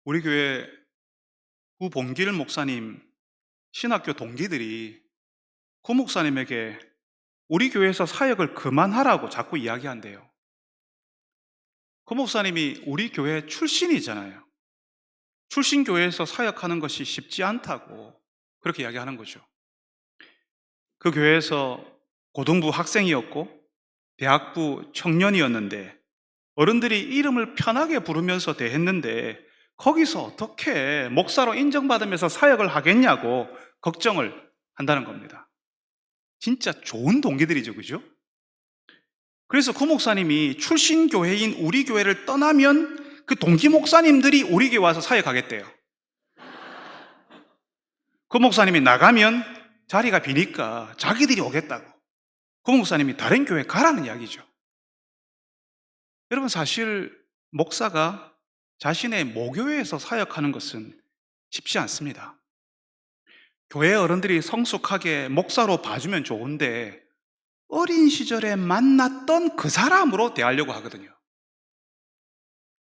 우리 교회 구봉길 목사님 신학교 동기들이 구 목사님에게 우리 교회에서 사역을 그만하라고 자꾸 이야기한대요. 구 목사님이 우리 교회 출신이잖아요. 출신 교회에서 사역하는 것이 쉽지 않다고 그렇게 이야기하는 거죠. 그 교회에서 고등부 학생이었고 대학부 청년이었는데 어른들이 이름을 편하게 부르면서 대했는데 거기서 어떻게 목사로 인정받으면서 사역을 하겠냐고 걱정을 한다는 겁니다. 진짜 좋은 동기들이죠, 그죠? 그래서 구 목사님이 출신 교회인 우리 교회를 떠나면 그 동기 목사님들이 우리 교회 와서 사역하겠대요. 그 목사님이 나가면 자리가 비니까 자기들이 오겠다고. 그 목사님이 다른 교회 가라는 이야기죠. 여러분, 사실 목사가 자신의 모교회에서 사역하는 것은 쉽지 않습니다. 교회 어른들이 성숙하게 목사로 봐주면 좋은데 어린 시절에 만났던 그 사람으로 대하려고 하거든요.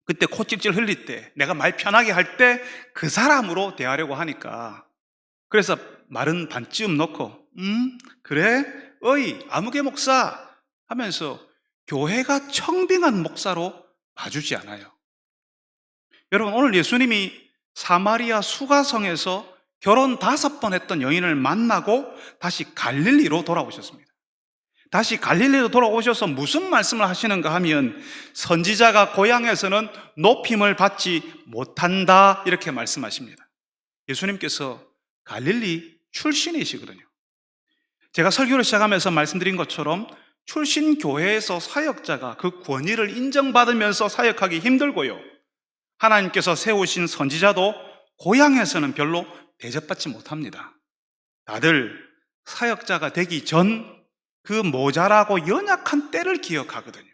그때 콧질질 흘릴 때, 내가 말 편하게 할 때 그 사람으로 대하려고 하니까, 그래서 말은 반쯤 놓고 그래? 어이 아무개 목사 하면서 교회가 청빙한 목사로 봐주지 않아요. 여러분, 오늘 예수님이 사마리아 수가성에서 결혼 5번 했던 여인을 만나고 다시 갈릴리로 돌아오셨습니다. 다시 갈릴리로 돌아오셔서 무슨 말씀을 하시는가 하면 선지자가 고향에서는 높임을 받지 못한다 이렇게 말씀하십니다. 예수님께서 갈릴리 출신이시거든요. 제가 설교를 시작하면서 말씀드린 것처럼 출신 교회에서 사역자가 그 권위를 인정받으면서 사역하기 힘들고요, 하나님께서 세우신 선지자도 고향에서는 별로 대접받지 못합니다. 다들 사역자가 되기 전 그 모자라고 연약한 때를 기억하거든요.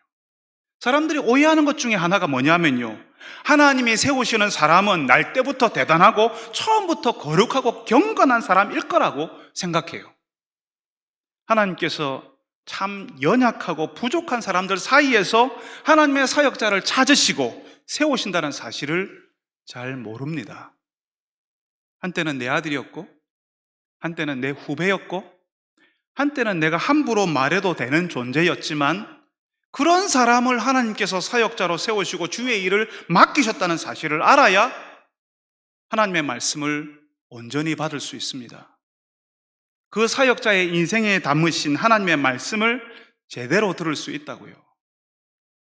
사람들이 오해하는 것 중에 하나가 뭐냐면요, 하나님이 세우시는 사람은 날 때부터 대단하고 처음부터 거룩하고 경건한 사람일 거라고 생각해요. 하나님께서 참 연약하고 부족한 사람들 사이에서 하나님의 사역자를 찾으시고 세우신다는 사실을 잘 모릅니다. 한때는 내 아들이었고, 한때는 내 후배였고, 한때는 내가 함부로 말해도 되는 존재였지만 그런 사람을 하나님께서 사역자로 세우시고 주의 일을 맡기셨다는 사실을 알아야 하나님의 말씀을 온전히 받을 수 있습니다. 그 사역자의 인생에 담으신 하나님의 말씀을 제대로 들을 수 있다고요.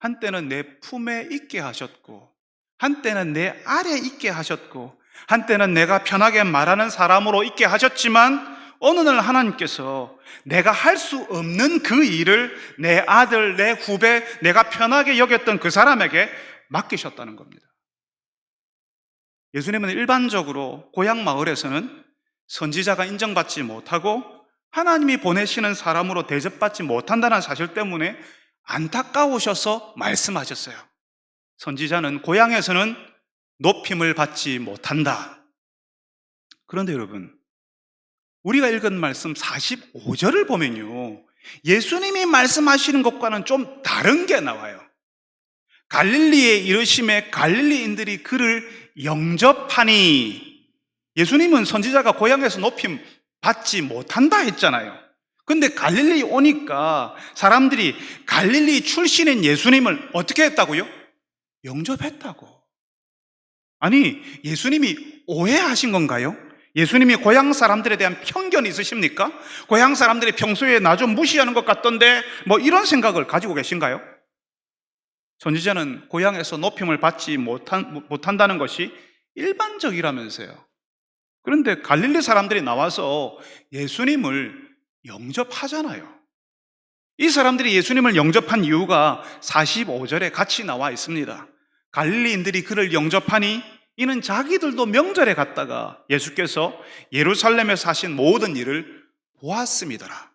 한때는 내 품에 있게 하셨고, 한때는 내 아래 있게 하셨고, 한때는 내가 편하게 말하는 사람으로 있게 하셨지만 어느 날 하나님께서 내가 할 수 없는 그 일을 내 아들, 내 후배, 내가 편하게 여겼던 그 사람에게 맡기셨다는 겁니다. 예수님은 일반적으로 고향 마을에서는 선지자가 인정받지 못하고 하나님이 보내시는 사람으로 대접받지 못한다는 사실 때문에 안타까우셔서 말씀하셨어요. 선지자는 고향에서는 높임을 받지 못한다. 그런데 여러분, 우리가 읽은 말씀 45절을 보면요, 예수님이 말씀하시는 것과는 좀 다른 게 나와요. 갈릴리에 이르심에 갈릴리인들이 그를 영접하니, 예수님은 선지자가 고향에서 높임 받지 못한다 했잖아요. 근데 갈릴리 오니까 사람들이 갈릴리 출신인 예수님을 어떻게 했다고요? 영접했다고. 아니, 예수님이 오해하신 건가요? 예수님이 고향 사람들에 대한 편견이 있으십니까? 고향 사람들이 평소에 나 좀 무시하는 것 같던데 뭐 이런 생각을 가지고 계신가요? 선지자는 고향에서 높임을 받지 못한다는 것이 일반적이라면서요. 그런데 갈릴리 사람들이 나와서 예수님을 영접하잖아요. 이 사람들이 예수님을 영접한 이유가 45절에 같이 나와 있습니다. 갈릴리인들이 그를 영접하니 이는 자기들도 명절에 갔다가 예수께서 예루살렘에서 하신 모든 일을 보았음이더라.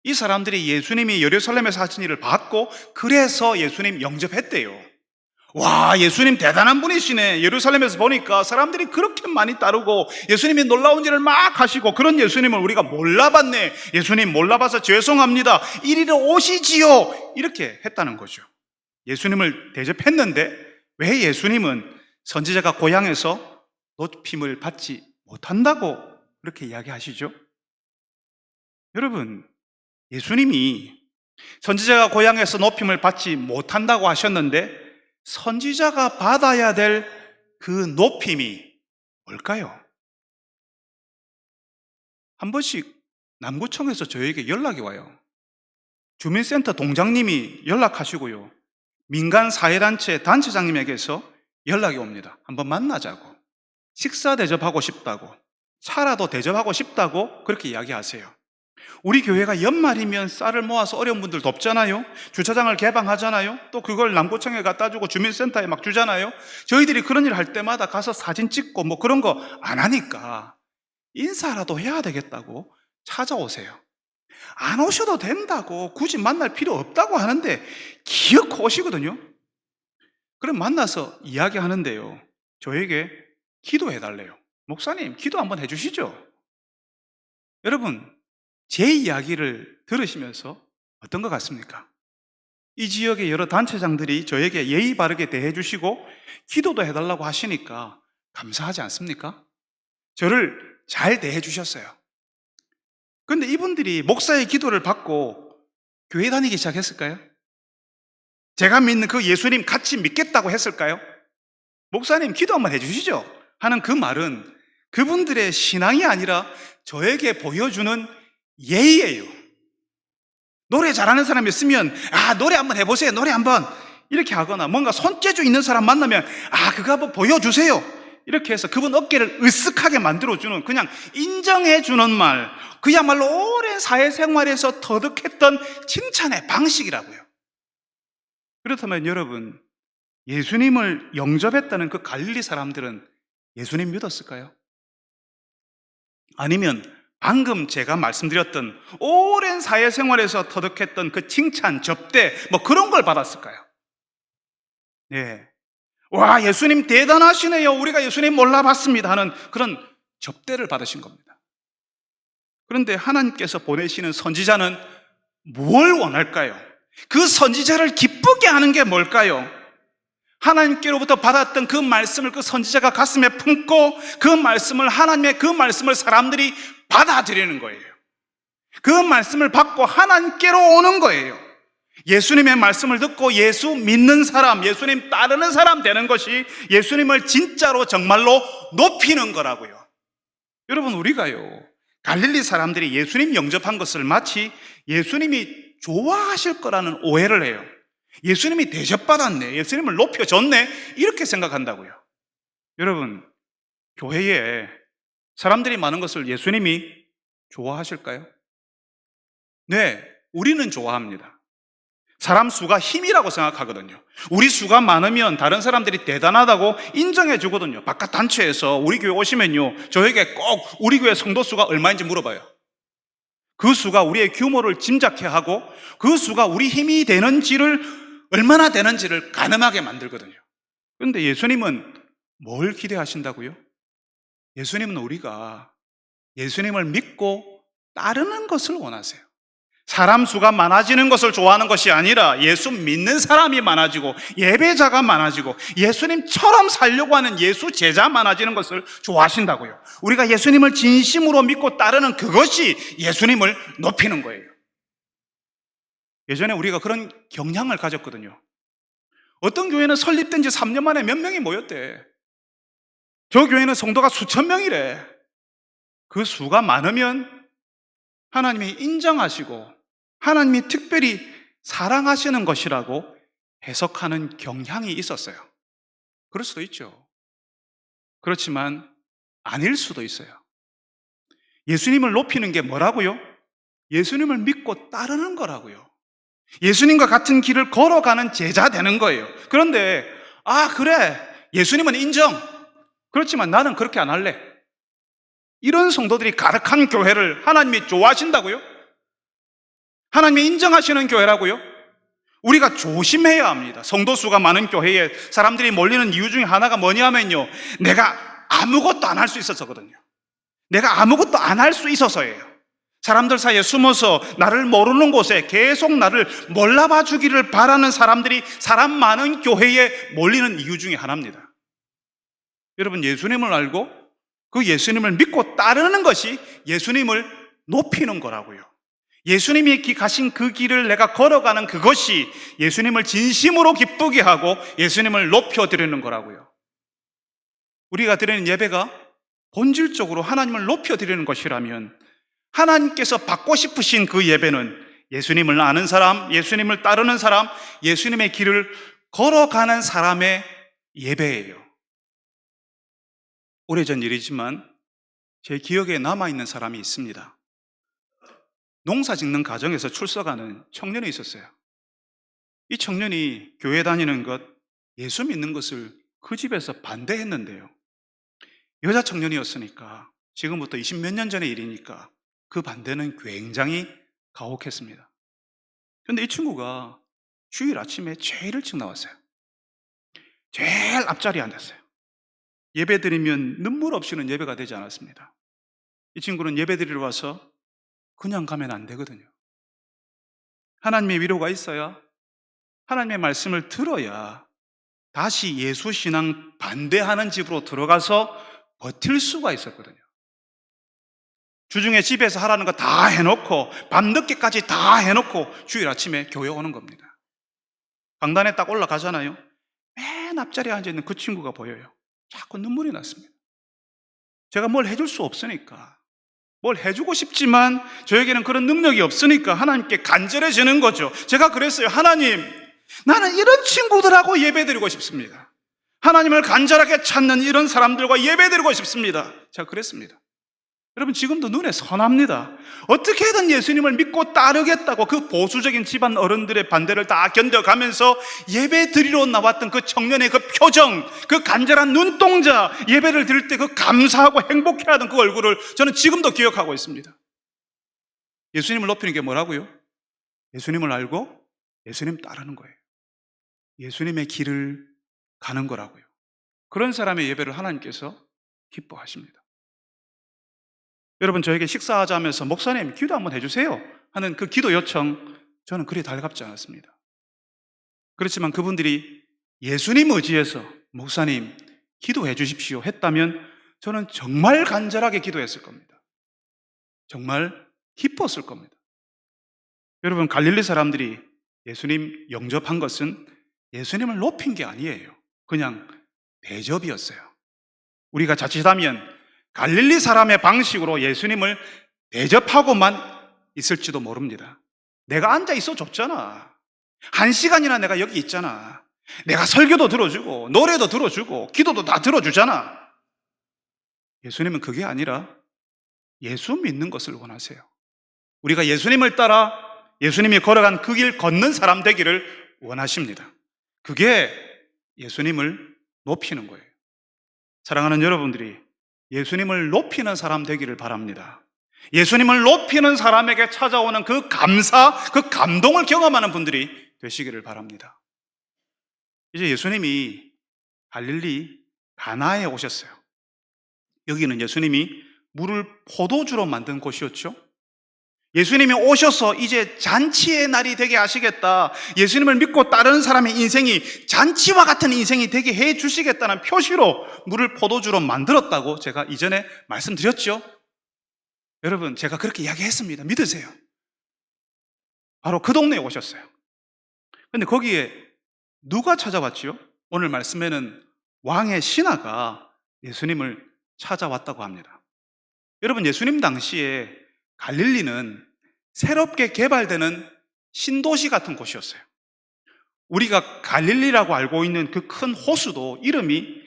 이 사람들이 예수님이 예루살렘에서 하신 일을 봤고 그래서 예수님 영접했대요. 와, 예수님 대단한 분이시네. 예루살렘에서 보니까 사람들이 그렇게 많이 따르고 예수님이 놀라운 일을 막 하시고 그런 예수님을 우리가 몰라봤네. 예수님 몰라봐서 죄송합니다. 이리로 오시지요. 이렇게 했다는 거죠. 예수님을 대접했는데 왜 예수님은 선지자가 고향에서 높임을 받지 못한다고 그렇게 이야기하시죠? 여러분, 예수님이 선지자가 고향에서 높임을 받지 못한다고 하셨는데 선지자가 받아야 될 그 높임이 뭘까요? 한 번씩 남구청에서 저에게 연락이 와요. 주민센터 동장님이 연락하시고요. 민간 사회단체 단체장님에게서 연락이 옵니다. 한번 만나자고. 식사 대접하고 싶다고. 차라도 대접하고 싶다고 그렇게 이야기하세요. 우리 교회가 연말이면 쌀을 모아서 어려운 분들 돕잖아요. 주차장을 개방하잖아요. 또 그걸 남구청에 갖다 주고 주민센터에 막 주잖아요. 저희들이 그런 일 할 때마다 가서 사진 찍고 뭐 그런 거 안 하니까 인사라도 해야 되겠다고 찾아오세요. 안 오셔도 된다고, 굳이 만날 필요 없다고 하는데 기어코 오시거든요. 그럼 만나서 이야기하는데요, 저에게 기도해 달래요. 목사님, 기도 한번 해주시죠. 여러분, 제 이야기를 들으시면서 어떤 것 같습니까? 이 지역의 여러 단체장들이 저에게 예의 바르게 대해주시고 기도도 해달라고 하시니까 감사하지 않습니까? 저를 잘 대해주셨어요. 그런데 이분들이 목사의 기도를 받고 교회 다니기 시작했을까요? 제가 믿는 그 예수님 같이 믿겠다고 했을까요? 목사님 기도 한번 해주시죠 하는 그 말은 그분들의 신앙이 아니라 저에게 보여주는 예의예요. 노래 잘하는 사람이 있으면 노래 한번 해보세요, 노래 한번 이렇게 하거나, 뭔가 손재주 있는 사람 만나면 그거 한번 보여주세요 이렇게 해서 그분 어깨를 으쓱하게 만들어주는, 그냥 인정해주는 말, 그야말로 오랜 사회생활에서 터득했던 칭찬의 방식이라고요. 그렇다면 여러분, 예수님을 영접했다는 그 갈릴리 사람들은 예수님 믿었을까요? 아니면 방금 제가 말씀드렸던 오랜 사회생활에서 터득했던 그 칭찬, 접대 뭐 그런 걸 받았을까요? 네. 와, 예수님 대단하시네요, 우리가 예수님 몰라봤습니다 하는 그런 접대를 받으신 겁니다. 그런데 하나님께서 보내시는 선지자는 뭘 원할까요? 그 선지자를 기쁘게 하는 게 뭘까요? 하나님께로부터 받았던 그 말씀을 그 선지자가 가슴에 품고 그 말씀을, 하나님의 그 말씀을 사람들이 받아들이는 거예요. 그 말씀을 받고 하나님께로 오는 거예요. 예수님의 말씀을 듣고 예수 믿는 사람, 예수님 따르는 사람 되는 것이 예수님을 진짜로 정말로 높이는 거라고요. 여러분, 우리가요, 갈릴리 사람들이 예수님 영접한 것을 마치 예수님이 좋아하실 거라는 오해를 해요. 예수님이 대접받았네, 예수님을 높여줬네, 이렇게 생각한다고요. 여러분, 교회에 사람들이 많은 것을 예수님이 좋아하실까요? 네, 우리는 좋아합니다. 사람 수가 힘이라고 생각하거든요. 우리 수가 많으면 다른 사람들이 대단하다고 인정해 주거든요. 바깥 단체에서 우리 교회 오시면요, 저에게 꼭 우리 교회 성도 수가 얼마인지 물어봐요. 그 수가 우리의 규모를 짐작해 하고 그 수가 우리 힘이 되는지를, 얼마나 되는지를 가늠하게 만들거든요. 그런데 예수님은 뭘 기대하신다고요? 예수님은 우리가 예수님을 믿고 따르는 것을 원하세요. 사람 수가 많아지는 것을 좋아하는 것이 아니라 예수 믿는 사람이 많아지고 예배자가 많아지고 예수님처럼 살려고 하는 예수 제자 많아지는 것을 좋아하신다고요. 우리가 예수님을 진심으로 믿고 따르는 그것이 예수님을 높이는 거예요. 예전에 우리가 그런 경향을 가졌거든요. 어떤 교회는 설립된 지 3년 만에 몇 명이 모였대. 저 교회는 성도가 수천 명이래. 그 수가 많으면 하나님이 인정하시고 하나님이 특별히 사랑하시는 것이라고 해석하는 경향이 있었어요. 그럴 수도 있죠. 그렇지만 아닐 수도 있어요. 예수님을 높이는 게 뭐라고요? 예수님을 믿고 따르는 거라고요. 예수님과 같은 길을 걸어가는 제자 되는 거예요. 그런데 그래, 예수님은 인정. 그렇지만 나는 그렇게 안 할래. 이런 성도들이 가득한 교회를 하나님이 좋아하신다고요? 하나님이 인정하시는 교회라고요? 우리가 조심해야 합니다. 성도 수가 많은 교회에 사람들이 몰리는 이유 중에 하나가 뭐냐면요, 내가 아무것도 안 할 수 있어서거든요. 내가 아무것도 안 할 수 있어서예요. 사람들 사이에 숨어서 나를 모르는 곳에 계속 나를 몰라봐 주기를 바라는 사람들이 사람 많은 교회에 몰리는 이유 중에 하나입니다. 여러분, 예수님을 알고 그 예수님을 믿고 따르는 것이 예수님을 높이는 거라고요. 예수님이 가신 그 길을 내가 걸어가는 그것이 예수님을 진심으로 기쁘게 하고 예수님을 높여드리는 거라고요. 우리가 드리는 예배가 본질적으로 하나님을 높여드리는 것이라면 하나님께서 받고 싶으신 그 예배는 예수님을 아는 사람, 예수님을 따르는 사람, 예수님의 길을 걸어가는 사람의 예배예요. 오래전 일이지만 제 기억에 남아있는 사람이 있습니다. 농사 짓는 가정에서 출석하는 청년이 있었어요. 이 청년이 교회 다니는 것, 예수 믿는 것을 그 집에서 반대했는데요. 여자 청년이었으니까 지금부터 20몇 년 전의 일이니까 그 반대는 굉장히 가혹했습니다. 그런데 이 친구가 주일 아침에 제일 일찍 나왔어요. 제일 앞자리에 앉았어요. 예배 드리면 눈물 없이는 예배가 되지 않았습니다. 이 친구는 예배 드리러 와서 그냥 가면 안 되거든요. 하나님의 위로가 있어야, 하나님의 말씀을 들어야 다시 예수 신앙 반대하는 집으로 들어가서 버틸 수가 있었거든요. 주중에 집에서 하라는 거 다 해놓고 밤늦게까지 다 해놓고 주일 아침에 교회 오는 겁니다. 강단에 딱 올라가잖아요. 맨 앞자리에 앉아있는 그 친구가 보여요. 자꾸 눈물이 났습니다. 제가 뭘 해줄 수 없으니까, 뭘 해주고 싶지만 저에게는 그런 능력이 없으니까 하나님께 간절해지는 거죠. 제가 그랬어요. 하나님, 나는 이런 친구들하고 예배드리고 싶습니다. 하나님을 간절하게 찾는 이런 사람들과 예배드리고 싶습니다. 제가 그랬습니다. 여러분, 지금도 눈에 선합니다. 어떻게든 예수님을 믿고 따르겠다고 그 보수적인 집안 어른들의 반대를 다 견뎌가면서 예배 드리러 나왔던 그 청년의 그 표정, 그 간절한 눈동자, 예배를 드릴 때 그 감사하고 행복해하던 그 얼굴을 저는 지금도 기억하고 있습니다. 예수님을 높이는 게 뭐라고요? 예수님을 알고 예수님 따르는 거예요. 예수님의 길을 가는 거라고요. 그런 사람의 예배를 하나님께서 기뻐하십니다. 여러분, 저에게 식사하자면서 목사님 기도 한번 해주세요 하는 그 기도 요청, 저는 그리 달갑지 않았습니다. 그렇지만 그분들이 예수님 의지해서 목사님 기도해 주십시오 했다면 저는 정말 간절하게 기도했을 겁니다. 정말 기뻤을 겁니다. 여러분, 갈릴리 사람들이 예수님 영접한 것은 예수님을 높인 게 아니에요. 그냥 대접이었어요. 우리가 자칫하면 갈릴리 사람의 방식으로 예수님을 대접하고만 있을지도 모릅니다. 내가 앉아 있어 줬잖아. 1시간이나 내가 여기 있잖아. 내가 설교도 들어주고 노래도 들어주고 기도도 다 들어주잖아. 예수님은 그게 아니라 예수 믿는 것을 원하세요. 우리가 예수님을 따라 예수님이 걸어간 그 길 걷는 사람 되기를 원하십니다. 그게 예수님을 높이는 거예요. 사랑하는 여러분들이 예수님을 높이는 사람 되기를 바랍니다. 예수님을 높이는 사람에게 찾아오는 그 감사, 그 감동을 경험하는 분들이 되시기를 바랍니다. 이제 예수님이 갈릴리 가나에 오셨어요. 여기는 예수님이 물을 포도주로 만든 곳이었죠. 예수님이 오셔서 이제 잔치의 날이 되게 하시겠다, 예수님을 믿고 따르는 사람의 인생이 잔치와 같은 인생이 되게 해 주시겠다는 표시로 물을 포도주로 만들었다고 제가 이전에 말씀드렸죠. 여러분, 제가 그렇게 이야기했습니다. 믿으세요. 바로 그 동네에 오셨어요. 근데 거기에 누가 찾아왔지요? 오늘 말씀에는 왕의 신하가 예수님을 찾아왔다고 합니다. 여러분, 예수님 당시에 갈릴리는 새롭게 개발되는 신도시 같은 곳이었어요. 우리가 갈릴리라고 알고 있는 그 큰 호수도 이름이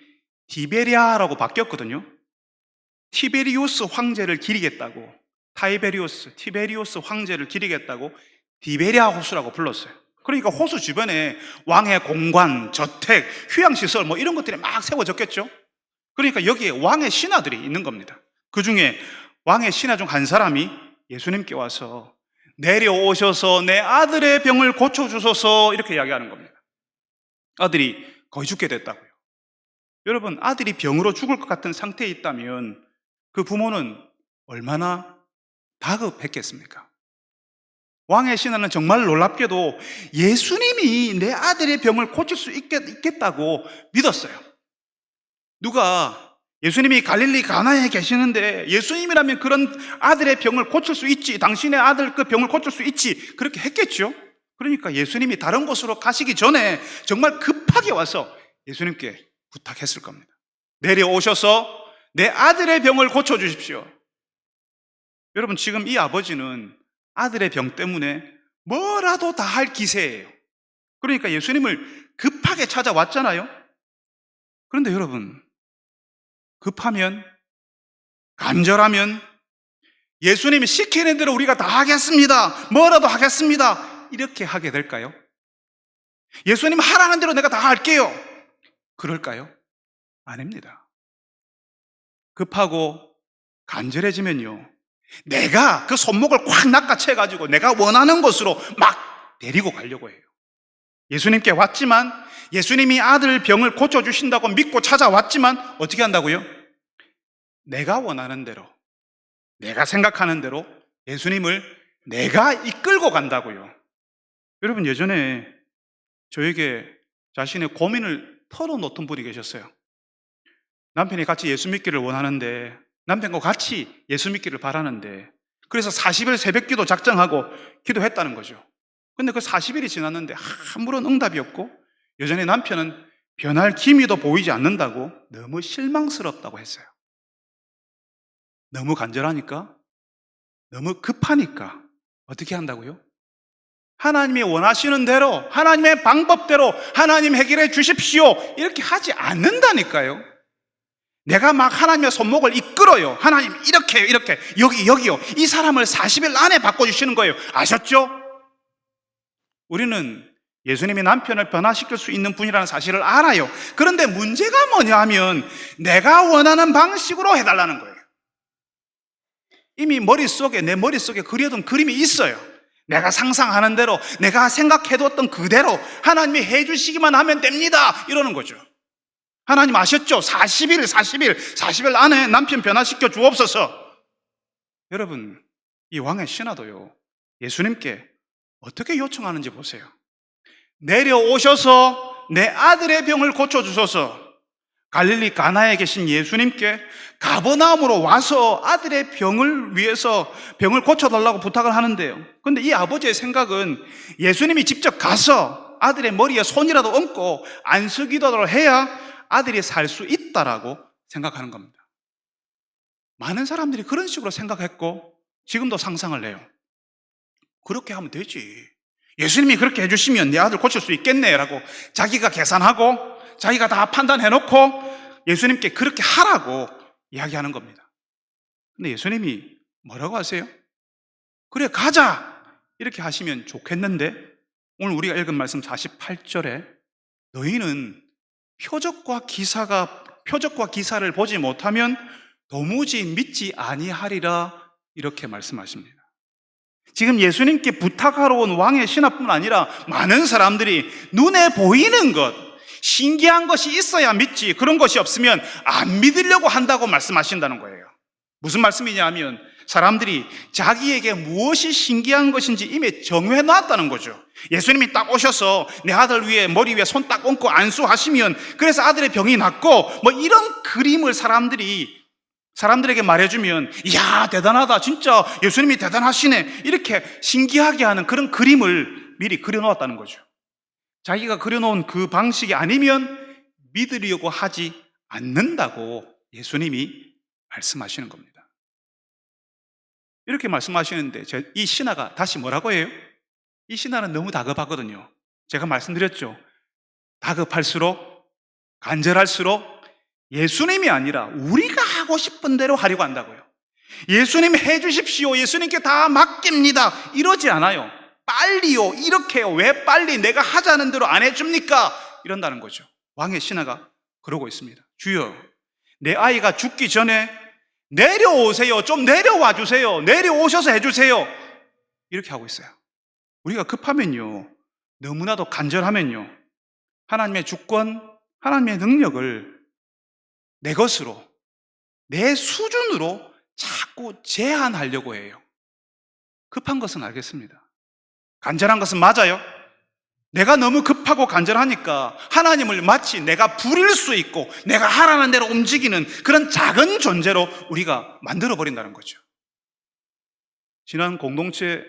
디베리아라고 바뀌었거든요. 티베리우스 황제를 기리겠다고, 티베리우스 황제를 기리겠다고 디베리아 호수라고 불렀어요. 그러니까 호수 주변에 왕의 공관, 저택, 휴양시설 뭐 이런 것들이 막 세워졌겠죠. 그러니까 여기에 왕의 신하들이 있는 겁니다. 그 중에 왕의 신하 중 한 사람이 예수님께 와서 내려오셔서 내 아들의 병을 고쳐주소서 이렇게 이야기하는 겁니다. 아들이 거의 죽게 됐다고요. 여러분, 아들이 병으로 죽을 것 같은 상태에 있다면 그 부모는 얼마나 다급했겠습니까? 왕의 신하는 정말 놀랍게도 예수님이 내 아들의 병을 고칠 수 있겠다고 믿었어요. 누가 예수님이 갈릴리 가나에 계시는데 예수님이라면 그런 아들의 병을 고칠 수 있지, 당신의 아들 그 병을 고칠 수 있지, 그렇게 했겠죠. 그러니까 예수님이 다른 곳으로 가시기 전에 정말 급하게 와서 예수님께 부탁했을 겁니다. 내려오셔서 내 아들의 병을 고쳐주십시오. 여러분, 지금 이 아버지는 아들의 병 때문에 뭐라도 다 할 기세예요. 그러니까 예수님을 급하게 찾아왔잖아요. 그런데 여러분, 급하면, 간절하면 예수님이 시키는 대로 우리가 다 하겠습니다, 뭐라도 하겠습니다, 이렇게 하게 될까요? 예수님 하라는 대로 내가 다 할게요, 그럴까요? 아닙니다. 급하고 간절해지면요, 내가 그 손목을 콱 낚아채가지고 내가 원하는 곳으로 막 데리고 가려고 해요. 예수님께 왔지만, 예수님이 아들 병을 고쳐주신다고 믿고 찾아왔지만 어떻게 한다고요? 내가 원하는 대로, 내가 생각하는 대로 예수님을 내가 이끌고 간다고요. 여러분, 예전에 저에게 자신의 고민을 털어놓던 분이 계셨어요. 남편이 같이 예수 믿기를 원하는데, 남편과 같이 예수 믿기를 바라는데, 그래서 40일 새벽기도 작정하고 기도했다는 거죠. 근데 그 40일이 지났는데 아무런 응답이 없고, 여전히 남편은 변할 기미도 보이지 않는다고 너무 실망스럽다고 했어요. 너무 간절하니까, 너무 급하니까 어떻게 한다고요? 하나님이 원하시는 대로, 하나님의 방법대로 하나님 해결해 주십시오, 이렇게 하지 않는다니까요. 내가 막 하나님의 손목을 이끌어요. 하나님 이렇게 여기요, 이 사람을 40일 안에 바꿔주시는 거예요. 아셨죠? 우리는 예수님이 남편을 변화시킬 수 있는 분이라는 사실을 알아요. 그런데 문제가 뭐냐 하면 내가 원하는 방식으로 해달라는 거예요. 이미 내 머릿속에 그려둔 그림이 있어요. 내가 상상하는 대로, 내가 생각해뒀던 그대로 하나님이 해주시기만 하면 됩니다, 이러는 거죠. 하나님 아셨죠? 40일 안에 남편 변화시켜 주옵소서. 여러분, 이 왕의 신하도요, 예수님께 어떻게 요청하는지 보세요. 내려오셔서 내 아들의 병을 고쳐주소서. 갈릴리 가나에 계신 예수님께 가버나움으로 와서 아들의 병을 위해서 병을 고쳐달라고 부탁을 하는데요, 근데 이 아버지의 생각은 예수님이 직접 가서 아들의 머리에 손이라도 얹고 안수기도를 해야 아들이 살 수 있다라고 생각하는 겁니다. 많은 사람들이 그런 식으로 생각했고 지금도 상상을 해요. 그렇게 하면 되지, 예수님이 그렇게 해주시면 내 아들 고칠 수 있겠네 라고 자기가 계산하고 자기가 다 판단해놓고 예수님께 그렇게 하라고 이야기하는 겁니다. 근데 예수님이 뭐라고 하세요? 그래, 가자, 이렇게 하시면 좋겠는데, 오늘 우리가 읽은 말씀 48절에 너희는 표적과 기사를 보지 못하면 도무지 믿지 아니하리라, 이렇게 말씀하십니다. 지금 예수님께 부탁하러 온 왕의 신하뿐 아니라 많은 사람들이 눈에 보이는 것, 신기한 것이 있어야 믿지, 그런 것이 없으면 안 믿으려고 한다고 말씀하신다는 거예요. 무슨 말씀이냐 하면 사람들이 자기에게 무엇이 신기한 것인지 이미 정해 놨다는 거죠. 예수님이 딱 오셔서 내 아들 머리 위에 손 딱 얹고 안수하시면 그래서 아들의 병이 낫고, 뭐 이런 그림을 사람들에게 말해주면, 이야 대단하다, 진짜 예수님이 대단하시네, 이렇게 신기하게 하는 그런 그림을 미리 그려놓았다는 거죠. 자기가 그려놓은 그 방식이 아니면 믿으려고 하지 않는다고 예수님이 말씀하시는 겁니다. 이렇게 말씀하시는데 이 신하가 다시 뭐라고 해요? 이 신하는 너무 다급하거든요. 제가 말씀드렸죠, 다급할수록, 간절할수록 예수님이 아니라 우리가 하고 싶은 대로 하려고 한다고요. 예수님 해주십시오, 예수님께 다 맡깁니다, 이러지 않아요. 빨리요, 이렇게요, 왜 빨리 내가 하자는 대로 안 해줍니까? 이런다는 거죠. 왕의 신하가 그러고 있습니다. 주여, 내 아이가 죽기 전에 내려오세요, 좀 내려와 주세요, 내려오셔서 해주세요, 이렇게 하고 있어요. 우리가 급하면요, 너무나도 간절하면요, 하나님의 주권, 하나님의 능력을 내 것으로, 내 수준으로 자꾸 제한하려고 해요. 급한 것은 알겠습니다. 간절한 것은 맞아요. 내가 너무 급하고 간절하니까 하나님을 마치 내가 부릴 수 있고 내가 하라는 대로 움직이는 그런 작은 존재로 우리가 만들어버린다는 거죠. 지난 공동체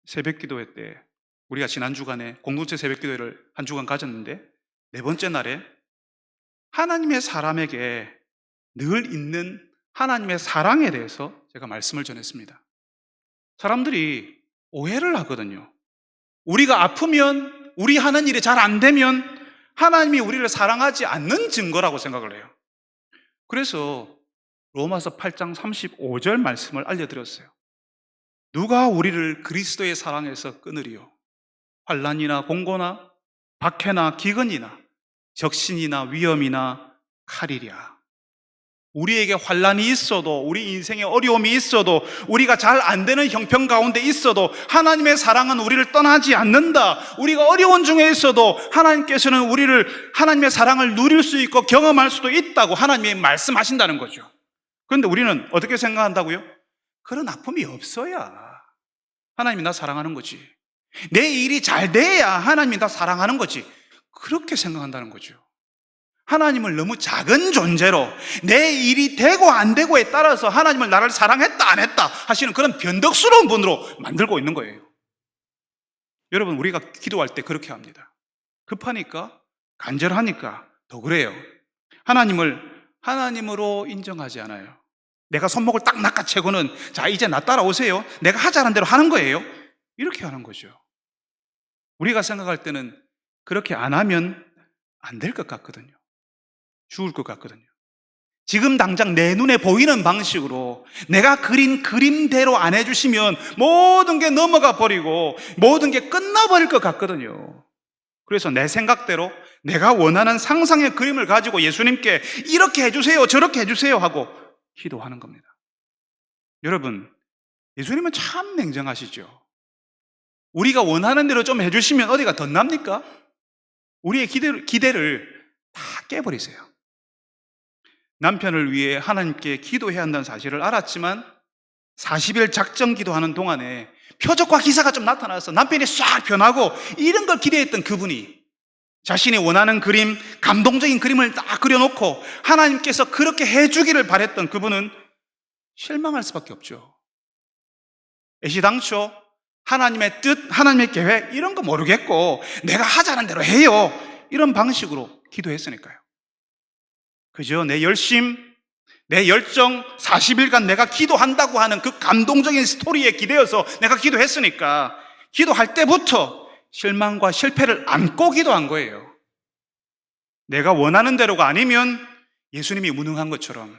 새벽기도회 때 우리가 지난 주간에 공동체 새벽기도회를 한 주간 가졌는데 네 번째 날에 하나님의 사람에게 늘 있는 하나님의 사랑에 대해서 제가 말씀을 전했습니다. 사람들이 오해를 하거든요. 우리가 아프면, 우리 하는 일이 잘 안 되면 하나님이 우리를 사랑하지 않는 증거라고 생각을 해요. 그래서 로마서 8장 35절 말씀을 알려드렸어요. 누가 우리를 그리스도의 사랑에서 끊으리요? 환난이나 공고나 박해나 기근이나 적신이나 위험이나 칼이랴. 우리에게 환난이 있어도, 우리 인생에 어려움이 있어도, 우리가 잘 안 되는 형편 가운데 있어도 하나님의 사랑은 우리를 떠나지 않는다. 우리가 어려운 중에 있어도 하나님께서는 우리를, 하나님의 사랑을 누릴 수 있고 경험할 수도 있다고 하나님이 말씀하신다는 거죠. 그런데 우리는 어떻게 생각한다고요? 그런 아픔이 없어야 하나님이 나 사랑하는 거지. 내 일이 잘 돼야 하나님이 나 사랑하는 거지. 그렇게 생각한다는 거죠. 하나님을 너무 작은 존재로 내 일이 되고 안 되고에 따라서 하나님을 나를 사랑했다 안 했다 하시는 그런 변덕스러운 분으로 만들고 있는 거예요. 여러분, 우리가 기도할 때 그렇게 합니다. 급하니까, 간절하니까 더 그래요. 하나님을 하나님으로 인정하지 않아요. 내가 손목을 딱 낚아채고는 자, 이제 나 따라오세요. 내가 하자는 대로 하는 거예요. 이렇게 하는 거죠. 우리가 생각할 때는 그렇게 안 하면 안 될 것 같거든요. 죽을 것 같거든요. 지금 당장 내 눈에 보이는 방식으로 내가 그린 그림대로 안 해주시면 모든 게 넘어가 버리고 모든 게 끝나버릴 것 같거든요. 그래서 내 생각대로 내가 원하는 상상의 그림을 가지고 예수님께 이렇게 해주세요, 저렇게 해주세요 하고 기도하는 겁니다. 여러분, 예수님은 참 냉정하시죠. 우리가 원하는 대로 좀 해주시면 어디가 덧납니까? 우리의 기대를 다 깨버리세요. 남편을 위해 하나님께 기도해야 한다는 사실을 알았지만 40일 작정 기도하는 동안에 표적과 기사가 좀 나타나서 남편이 싹 변하고 이런 걸 기대했던 그분이 자신이 원하는 그림, 감동적인 그림을 딱 그려놓고 하나님께서 그렇게 해주기를 바랬던 그분은 실망할 수밖에 없죠. 애시당초 하나님의 뜻, 하나님의 계획 이런 거 모르겠고 내가 하자는 대로 해요, 이런 방식으로 기도했으니까요. 그저 내 열심, 내 열정, 40일간 내가 기도한다고 하는 그 감동적인 스토리에 기대어서 내가 기도했으니까 기도할 때부터 실망과 실패를 안고 기도한 거예요. 내가 원하는 대로가 아니면 예수님이 무능한 것처럼,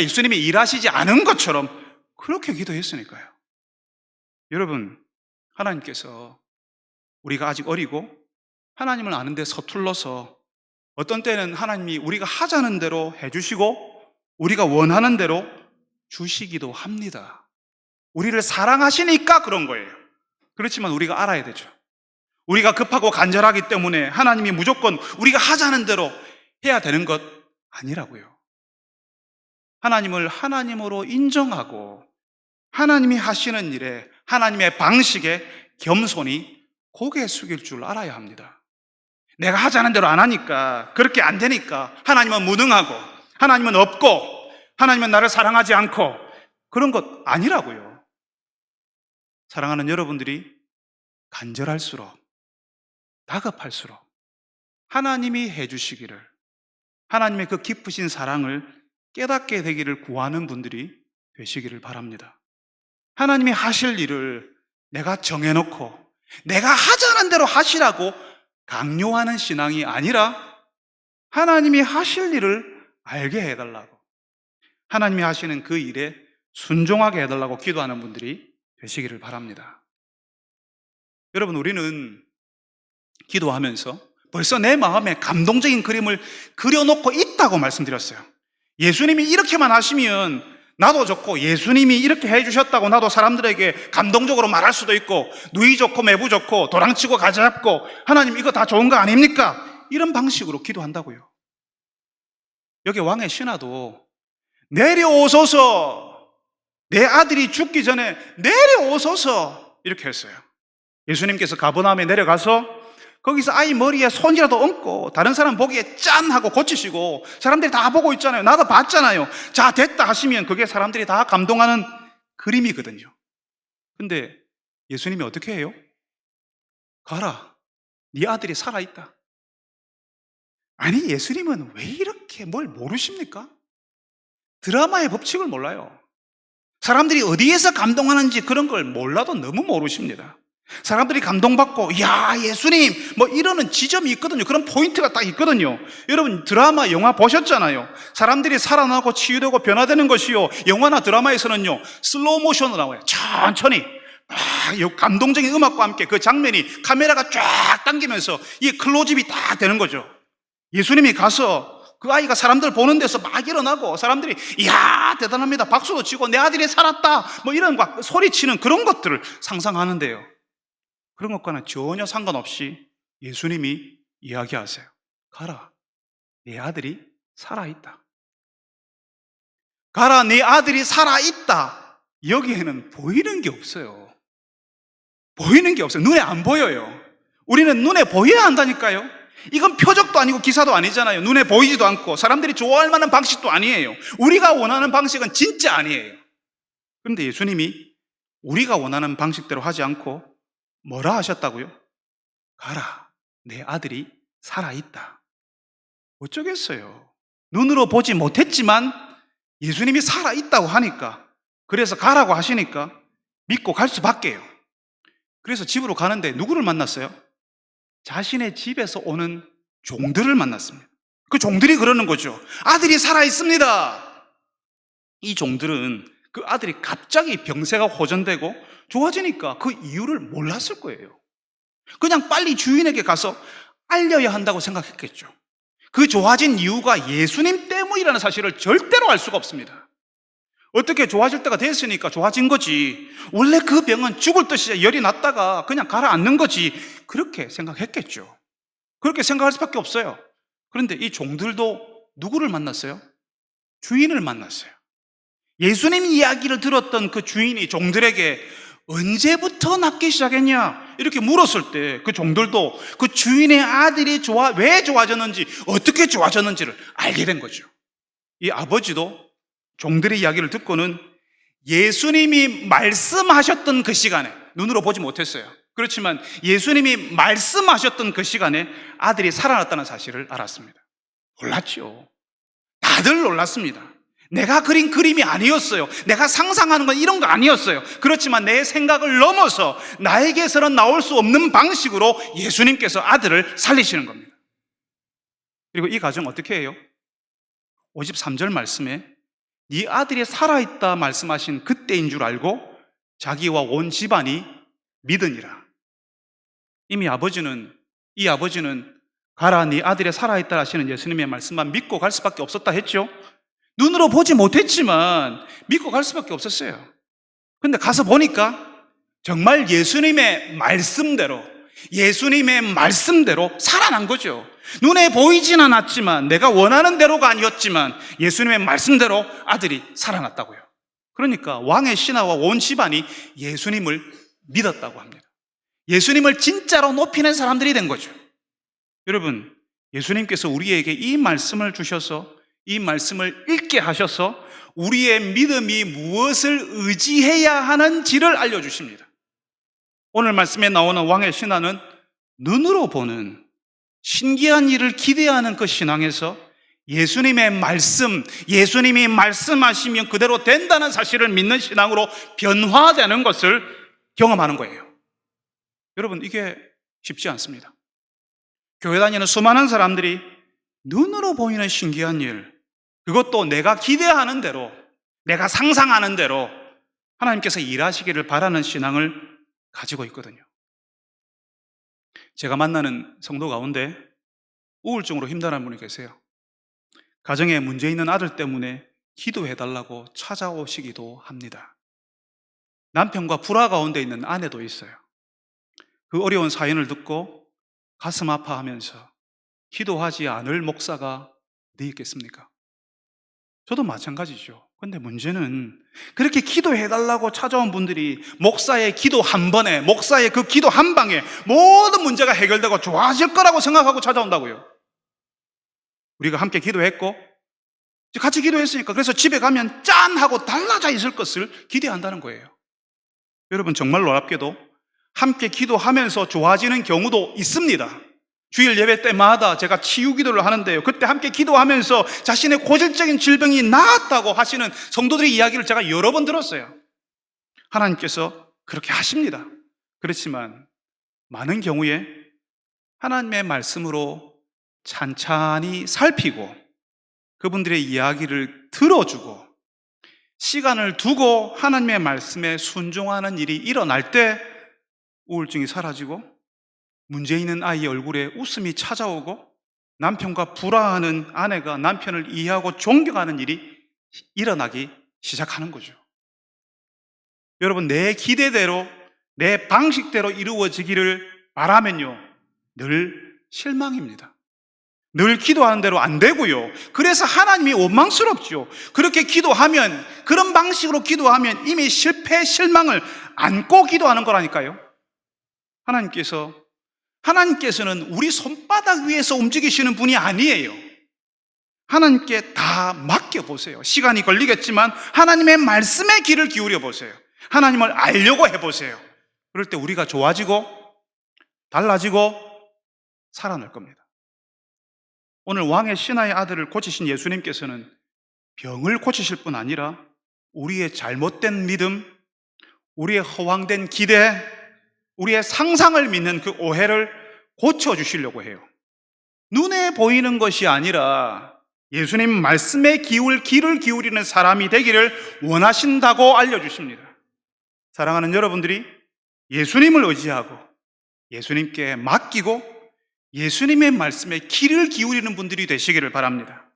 예수님이 일하시지 않은 것처럼 그렇게 기도했으니까요. 여러분, 하나님께서 우리가 아직 어리고 하나님을 아는데 서툴러서 어떤 때는 하나님이 우리가 하자는 대로 해주시고 우리가 원하는 대로 주시기도 합니다. 우리를 사랑하시니까 그런 거예요. 그렇지만 우리가 알아야 되죠. 우리가 급하고 간절하기 때문에 하나님이 무조건 우리가 하자는 대로 해야 되는 것 아니라고요. 하나님을 하나님으로 인정하고 하나님이 하시는 일에, 하나님의 방식에 겸손히 고개 숙일 줄 알아야 합니다. 내가 하자는 대로 안 하니까, 그렇게 안 되니까 하나님은 무능하고 하나님은 없고 하나님은 나를 사랑하지 않고 그런 것 아니라고요. 사랑하는 여러분들이 간절할수록, 다급할수록 하나님이 해주시기를, 하나님의 그 깊으신 사랑을 깨닫게 되기를 구하는 분들이 되시기를 바랍니다. 하나님이 하실 일을 내가 정해놓고 내가 하자는 대로 하시라고 강요하는 신앙이 아니라 하나님이 하실 일을 알게 해달라고, 하나님이 하시는 그 일에 순종하게 해달라고 기도하는 분들이 되시기를 바랍니다. 여러분, 우리는 기도하면서 벌써 내 마음에 감동적인 그림을 그려놓고 있다고 말씀드렸어요. 예수님이 이렇게만 하시면 나도 좋고, 예수님이 이렇게 해주셨다고 나도 사람들에게 감동적으로 말할 수도 있고, 누이 좋고 매부 좋고 도랑치고 가지 잡고 하나님 이거 다 좋은 거 아닙니까? 이런 방식으로 기도한다고요. 여기 왕의 신하도 내려오소서, 내 아들이 죽기 전에 내려오소서 이렇게 했어요. 예수님께서 가버나움에 내려가서 거기서 아이 머리에 손이라도 얹고 다른 사람 보기에 짠 하고 고치시고 사람들이 다 보고 있잖아요. 나도 봤잖아요. 자, 됐다 하시면 그게 사람들이 다 감동하는 그림이거든요. 근데 예수님이 어떻게 해요? 가라, 네 아들이 살아있다. 아니, 예수님은 왜 이렇게 뭘 모르십니까? 드라마의 법칙을 몰라요. 사람들이 어디에서 감동하는지 그런 걸 몰라도 너무 모르십니다. 사람들이 감동받고 야, 예수님 뭐 이러는 지점이 있거든요. 그런 포인트가 딱 있거든요. 여러분, 드라마 영화 보셨잖아요. 사람들이 살아나고 치유되고 변화되는 것이요, 영화나 드라마에서는요 슬로우 모션으로 나와요. 천천히 감동적인 음악과 함께 그 장면이 카메라가 쫙 당기면서 이 클로즈업이 딱 되는 거죠. 예수님이 가서 그 아이가 사람들 보는 데서 막 일어나고 사람들이 이야 대단합니다 박수도 치고 내 아들이 살았다 뭐 이런 막 소리치는 그런 것들을 상상하는데요, 그런 것과는 전혀 상관없이 예수님이 이야기하세요. 가라, 내 아들이 살아있다. 가라, 내 아들이 살아있다. 여기에는 보이는 게 없어요. 보이는 게 없어요. 눈에 안 보여요. 우리는 눈에 보여야 한다니까요. 이건 표적도 아니고 기사도 아니잖아요. 눈에 보이지도 않고 사람들이 좋아할 만한 방식도 아니에요. 우리가 원하는 방식은 진짜 아니에요. 그런데 예수님이 우리가 원하는 방식대로 하지 않고 뭐라 하셨다고요? 가라, 내 아들이 살아있다. 어쩌겠어요. 눈으로 보지 못했지만 예수님이 살아있다고 하니까, 그래서 가라고 하시니까 믿고 갈 수밖에요. 그래서 집으로 가는데 누구를 만났어요? 자신의 집에서 오는 종들을 만났습니다. 그 종들이 그러는 거죠. 아들이 살아있습니다. 이 종들은 그 아들이 갑자기 병세가 호전되고 좋아지니까 그 이유를 몰랐을 거예요. 그냥 빨리 주인에게 가서 알려야 한다고 생각했겠죠. 그 좋아진 이유가 예수님 때문이라는 사실을 절대로 알 수가 없습니다. 어떻게 좋아질 때가 됐으니까 좋아진 거지, 원래 그 병은 죽을 듯이 열이 났다가 그냥 가라앉는 거지, 그렇게 생각했겠죠. 그렇게 생각할 수밖에 없어요. 그런데 이 종들도 누구를 만났어요? 주인을 만났어요. 예수님 이야기를 들었던 그 주인이 종들에게 언제부터 낫기 시작했냐 이렇게 물었을 때 그 종들도 그 주인의 아들이 왜 좋아졌는지, 어떻게 좋아졌는지를 알게 된 거죠. 이 아버지도 종들의 이야기를 듣고는 예수님이 말씀하셨던 그 시간에, 눈으로 보지 못했어요. 그렇지만 예수님이 말씀하셨던 그 시간에 아들이 살아났다는 사실을 알았습니다. 놀랐죠. 다들 놀랐습니다. 내가 그린 그림이 아니었어요. 내가 상상하는 건 이런 거 아니었어요. 그렇지만 내 생각을 넘어서 나에게서는 나올 수 없는 방식으로 예수님께서 아들을 살리시는 겁니다. 그리고 이 가정 어떻게 해요? 53절 말씀에 네 아들이 살아있다 말씀하신 그때인 줄 알고 자기와 온 집안이 믿으니라. 이미 이 아버지는 가라, 네 아들이 살아있다 하시는 예수님의 말씀만 믿고 갈 수밖에 없었다 했죠. 눈으로 보지 못했지만 믿고 갈 수밖에 없었어요. 근데 가서 보니까 정말 예수님의 말씀대로 살아난 거죠. 눈에 보이진 않았지만, 내가 원하는 대로가 아니었지만 예수님의 말씀대로 아들이 살아났다고요. 그러니까 왕의 신하와 온 집안이 예수님을 믿었다고 합니다. 예수님을 진짜로 높이는 사람들이 된 거죠. 여러분, 예수님께서 우리에게 이 말씀을 주셔서, 이 말씀을 읽게 하셔서 우리의 믿음이 무엇을 의지해야 하는지를 알려주십니다. 오늘 말씀에 나오는 왕의 신하는 눈으로 보는 신기한 일을 기대하는 그 신앙에서 예수님의 말씀, 예수님이 말씀하시면 그대로 된다는 사실을 믿는 신앙으로 변화되는 것을 경험하는 거예요. 여러분, 이게 쉽지 않습니다. 교회 다니는 수많은 사람들이 눈으로 보이는 신기한 일, 그것도 내가 기대하는 대로, 내가 상상하는 대로 하나님께서 일하시기를 바라는 신앙을 가지고 있거든요. 제가 만나는 성도 가운데 우울증으로 힘들어하는 분이 계세요. 가정에 문제 있는 아들 때문에 기도해달라고 찾아오시기도 합니다. 남편과 불화 가운데 있는 아내도 있어요. 그 어려운 사연을 듣고 가슴 아파하면서 기도하지 않을 목사가 어디 있겠습니까? 저도 마찬가지죠. 근데 문제는 그렇게 기도해달라고 찾아온 분들이 목사의 기도 한 번에, 목사의 그 기도 한 방에 모든 문제가 해결되고 좋아질 거라고 생각하고 찾아온다고요. 우리가 함께 기도했고 같이 기도했으니까 그래서 집에 가면 짠 하고 달라져 있을 것을 기대한다는 거예요. 여러분, 정말 놀랍게도 함께 기도하면서 좋아지는 경우도 있습니다. 주일 예배 때마다 제가 치유 기도를 하는데요, 그때 함께 기도하면서 자신의 고질적인 질병이 나았다고 하시는 성도들의 이야기를 제가 여러 번 들었어요. 하나님께서 그렇게 하십니다. 그렇지만 많은 경우에 하나님의 말씀으로 찬찬히 살피고 그분들의 이야기를 들어주고 시간을 두고 하나님의 말씀에 순종하는 일이 일어날 때 우울증이 사라지고 문제 있는 아이의 얼굴에 웃음이 찾아오고 남편과 불화하는 아내가 남편을 이해하고 존경하는 일이 일어나기 시작하는 거죠. 여러분, 내 기대대로 내 방식대로 이루어지기를 바라면요, 늘 실망입니다. 늘 기도하는 대로 안 되고요. 그래서 하나님이 원망스럽죠. 그렇게 기도하면, 그런 방식으로 기도하면 이미 실패, 실망을 안고 기도하는 거라니까요. 하나님께서는 우리 손바닥 위에서 움직이시는 분이 아니에요. 하나님께 다 맡겨보세요. 시간이 걸리겠지만 하나님의 말씀에 귀를 기울여 보세요. 하나님을 알려고 해보세요. 그럴 때 우리가 좋아지고 달라지고 살아날 겁니다. 오늘 왕의 신하의 아들을 고치신 예수님께서는 병을 고치실 뿐 아니라 우리의 잘못된 믿음, 우리의 허황된 기대, 우리의 상상을 믿는 그 오해를 고쳐주시려고 해요. 눈에 보이는 것이 아니라 예수님 말씀에 귀를 기울이는 사람이 되기를 원하신다고 알려주십니다. 사랑하는 여러분들이 예수님을 의지하고 예수님께 맡기고 예수님의 말씀에 귀를 기울이는 분들이 되시기를 바랍니다.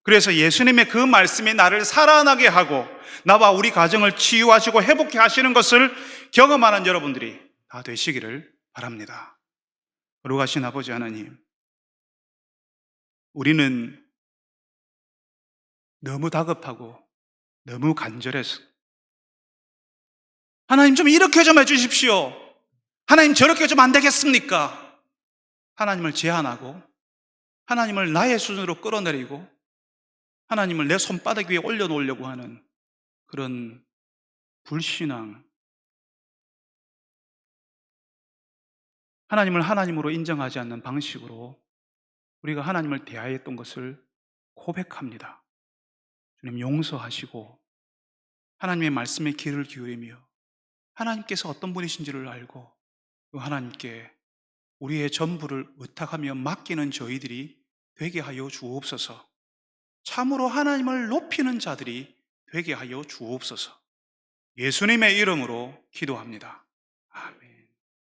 그래서 예수님의 그 말씀이 나를 살아나게 하고 나와 우리 가정을 치유하시고 회복해 하시는 것을 경험하는 여러분들이 다 되시기를 바랍니다. 거룩하신 아버지 하나님, 우리는 너무 다급하고 너무 간절해서 하나님 좀 이렇게 좀 해주십시오, 하나님 저렇게 좀 안 되겠습니까? 하나님을 제한하고 하나님을 나의 수준으로 끌어내리고 하나님을 내 손바닥 위에 올려놓으려고 하는 그런 불신앙, 하나님을 하나님으로 인정하지 않는 방식으로 우리가 하나님을 대하였던 것을 고백합니다. 주님, 용서하시고 하나님의 말씀에 귀를 기울이며 하나님께서 어떤 분이신지를 알고 그 하나님께 우리의 전부를 의탁하며 맡기는 저희들이 되게 하여 주옵소서. 참으로 하나님을 높이는 자들이 되게 하여 주옵소서. 예수님의 이름으로 기도합니다.